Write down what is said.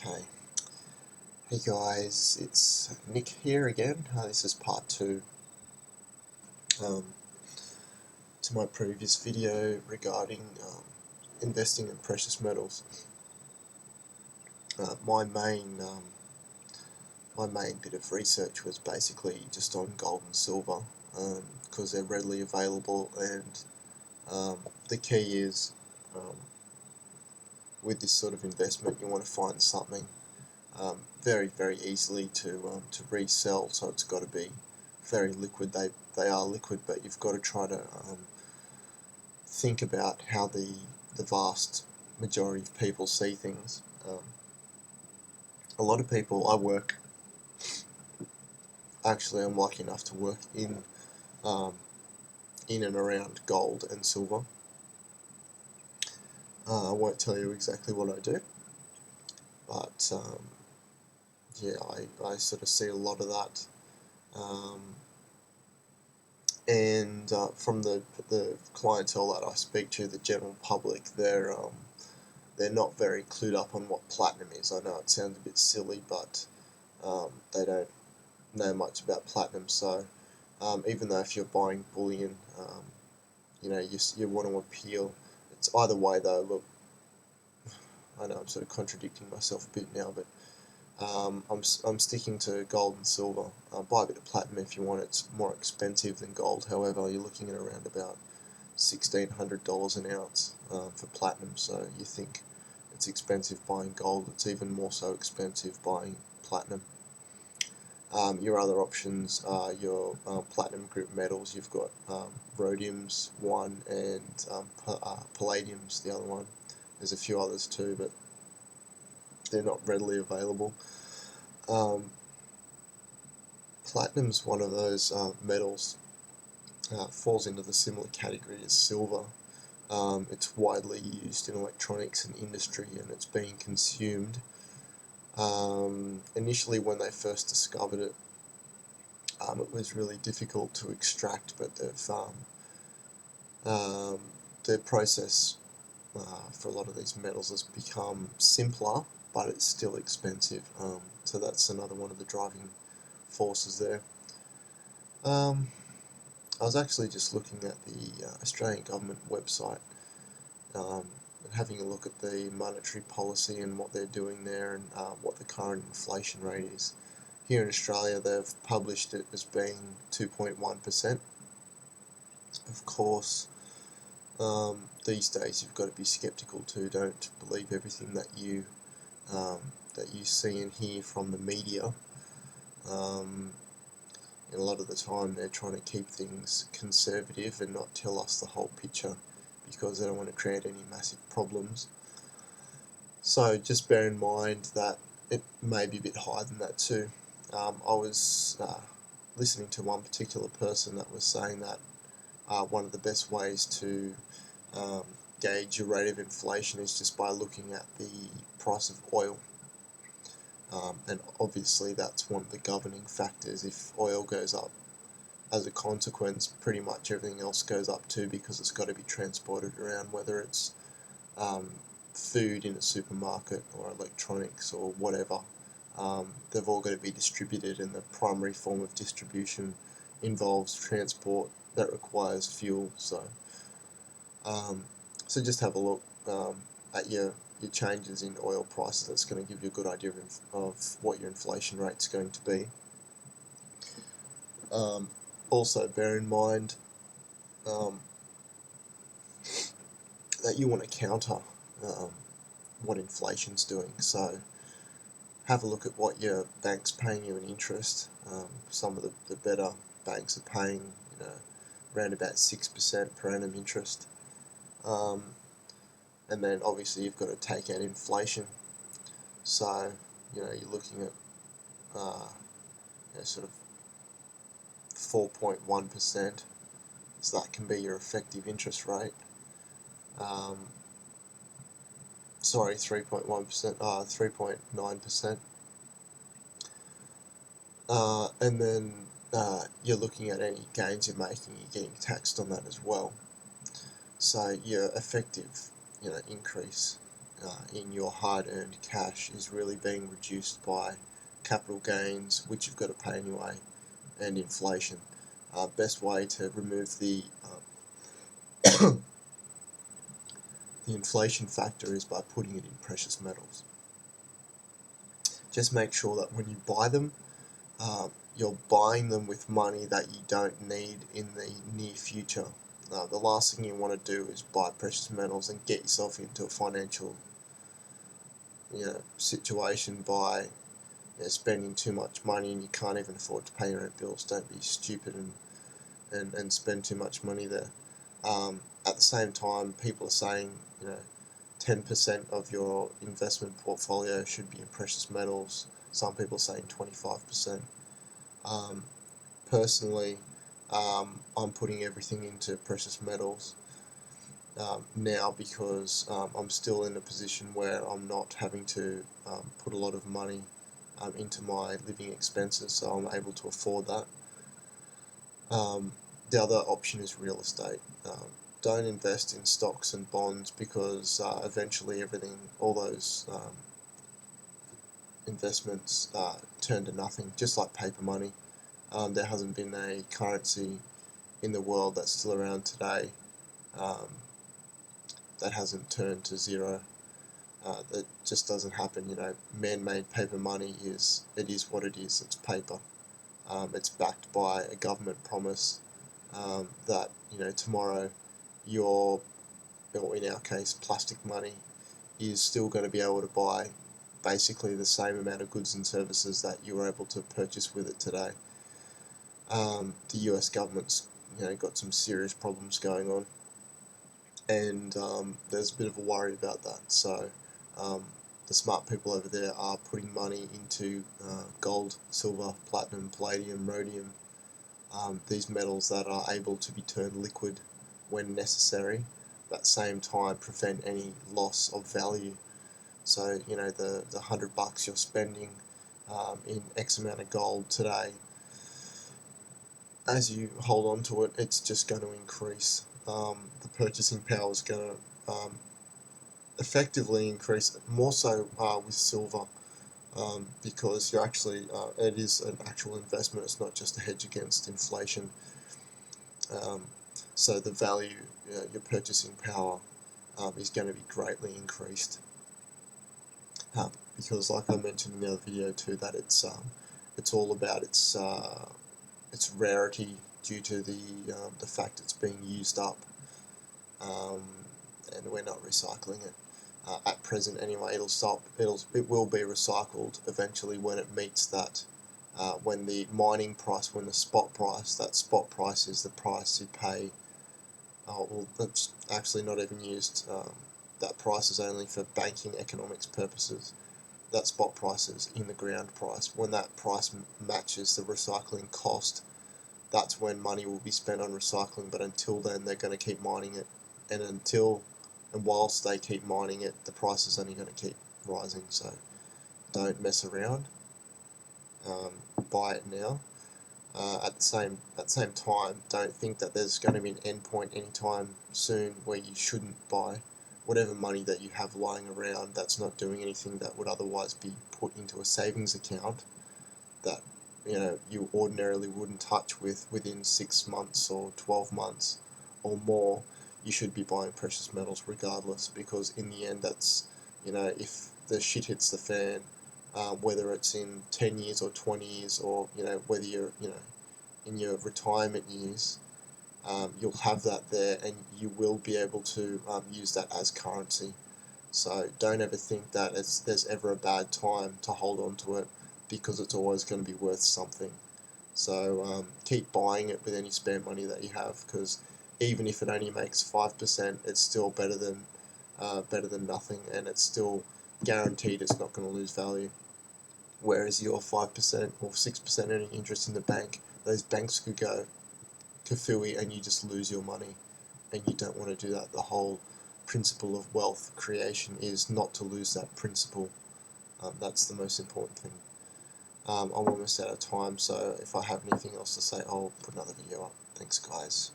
Okay. Hey guys, it's Nick here again. This is part 2 um, to my previous video regarding investing in precious metals. My main bit of research was basically just on gold and silver because they're readily available, and the key is with this sort of investment you want to find something very easily to resell, so it's got to be very liquid. They are liquid, but you've got to try to think about how the vast majority of people see things. A lot of people I'm lucky enough to work um, in and around gold and silver. I won't tell you exactly what I do, but yeah, I sort of see a lot of that. And from the clientele that I speak to, the general public, they're not very clued up on what platinum is. I know it sounds a bit silly, but they don't know much about platinum. So even though if you're buying bullion, you want to appeal. It's either way though. Look, I know I'm sort of contradicting myself a bit now, but I'm sticking to gold and silver. Buy a bit of platinum if you want. It's more expensive than gold. However, you're looking at around about $1,600 an ounce for platinum. So you think it's expensive buying gold. It's even more so expensive buying platinum. Your other options are your platinum group metals. You've got rhodium's one, and palladium's the other one. There's a few others too, but they're not readily available. Platinum's one of those metals, falls into the similar category as silver. It's widely used in electronics and industry, and it's being consumed. Initially, when they first discovered it, it was really difficult to extract, but the process for a lot of these metals has become simpler, but it's still expensive. So that's another one of the driving forces there. I was actually just looking at the Australian government website and having a look at the monetary policy and what they're doing there, and what the current inflation rate is. Here in Australia, they've published it as being 2.1%. Of course, these days you've got to be skeptical too. Don't believe everything that you see and hear from the media. And a lot of the time they're trying to keep things conservative and not tell us the whole picture, because they don't want to create any massive problems. So just bear in mind that it may be a bit higher than that too. I was listening to one particular person that was saying that one of the best ways to gauge your rate of inflation is just by looking at the price of oil. And obviously that's one of the governing factors. If oil goes up, as a consequence, pretty much everything else goes up too, because it's got to be transported around, whether it's food in a supermarket or electronics or whatever. They've all got to be distributed, and the primary form of distribution involves transport that requires fuel. So just have a look at your changes in oil prices. That's going to give you a good idea of what your inflation rate's going to be. Also bear in mind that you want to counter what inflation's doing. So have a look at what your bank's paying you in interest. Some of the better banks are paying around about 6% per annum interest. And then obviously you've got to take out inflation. So you're looking at sort of 4.1%. So that can be your effective interest rate. 3.1%, 3.9%. And then you're looking at any gains you're making, you're getting taxed on that as well. So your effective increase in your hard-earned cash is really being reduced by capital gains, which you've got to pay anyway, and inflation. Best way to remove the the inflation factor is by putting it in precious metals. Just make sure that when you buy them, you're buying them with money that you don't need in the near future. The last thing you want to do is buy precious metals and get yourself into a financial situation by spending too much money and you can't even afford to pay your own bills. Don't be stupid and spend too much money there. At the same time, people are saying 10% of your investment portfolio should be in precious metals. Some people are saying 25%. Personally, I'm putting everything into precious metals now because I'm still in a position where I'm not having to put a lot of money into my living expenses, so I'm able to afford that. The other option is real estate. Don't invest in stocks and bonds because eventually all those investments turn to nothing, just like paper money. There hasn't been a currency in the world that's still around today that hasn't turned to zero. That just doesn't happen. Man-made paper money is what it is. It's paper. It's backed by a government promise that tomorrow or in our case, plastic money is still going to be able to buy basically the same amount of goods and services that you were able to purchase with it today. The US government's got some serious problems going on, and there's a bit of a worry about that. So the smart people over there are putting money into gold, silver, platinum, palladium, rhodium, these metals that are able to be turned liquid when necessary, but at the same time prevent any loss of value. So the $100 you're spending in X amount of gold today, as you hold on to it, it's just going to increase. The purchasing power is going to effectively increase, more so with silver, because you're actually it is an actual investment. It's not just a hedge against inflation. So the value, your purchasing power, is going to be greatly increased. Because, like I mentioned in the other video too, that it's all about its rarity due to the fact it's being used up, and we're not recycling it at present anyway. It will be recycled eventually when it meets that. When the mining price, when the spot price, that spot price is the price you pay. Well, that's actually not even used. That price is only for banking economics purposes. That spot price is in the ground price. When that price matches the recycling cost, that's when money will be spent on recycling. But until then, they're going to keep mining it, and whilst they keep mining it, the price is only going to keep rising. So don't mess around. Buy it now. At the same time, don't think that there's going to be an end point anytime soon where you shouldn't buy whatever money that you have lying around that's not doing anything that would otherwise be put into a savings account that you ordinarily wouldn't touch within 6 months or 12 months or more. You should be buying precious metals regardless, because in the end, that's if the shit hits the fan, whether it's in 10 years or 20 years, or whether you're in your retirement years, you'll have that there, and you will be able to use that as currency. So don't ever think that there's ever a bad time to hold on to it, because it's always going to be worth something. So keep buying it with any spare money that you have, because even if it only makes 5%, it's still better than nothing, and it's still guaranteed it's not going to lose value. Whereas your 5% or 6% earning interest in the bank, those banks could go kafooey and you just lose your money, and you don't want to do that. The whole principle of wealth creation is not to lose that principle. That's the most important thing. I'm almost out of time, so if I have anything else to say, I'll put another video up. Thanks, guys.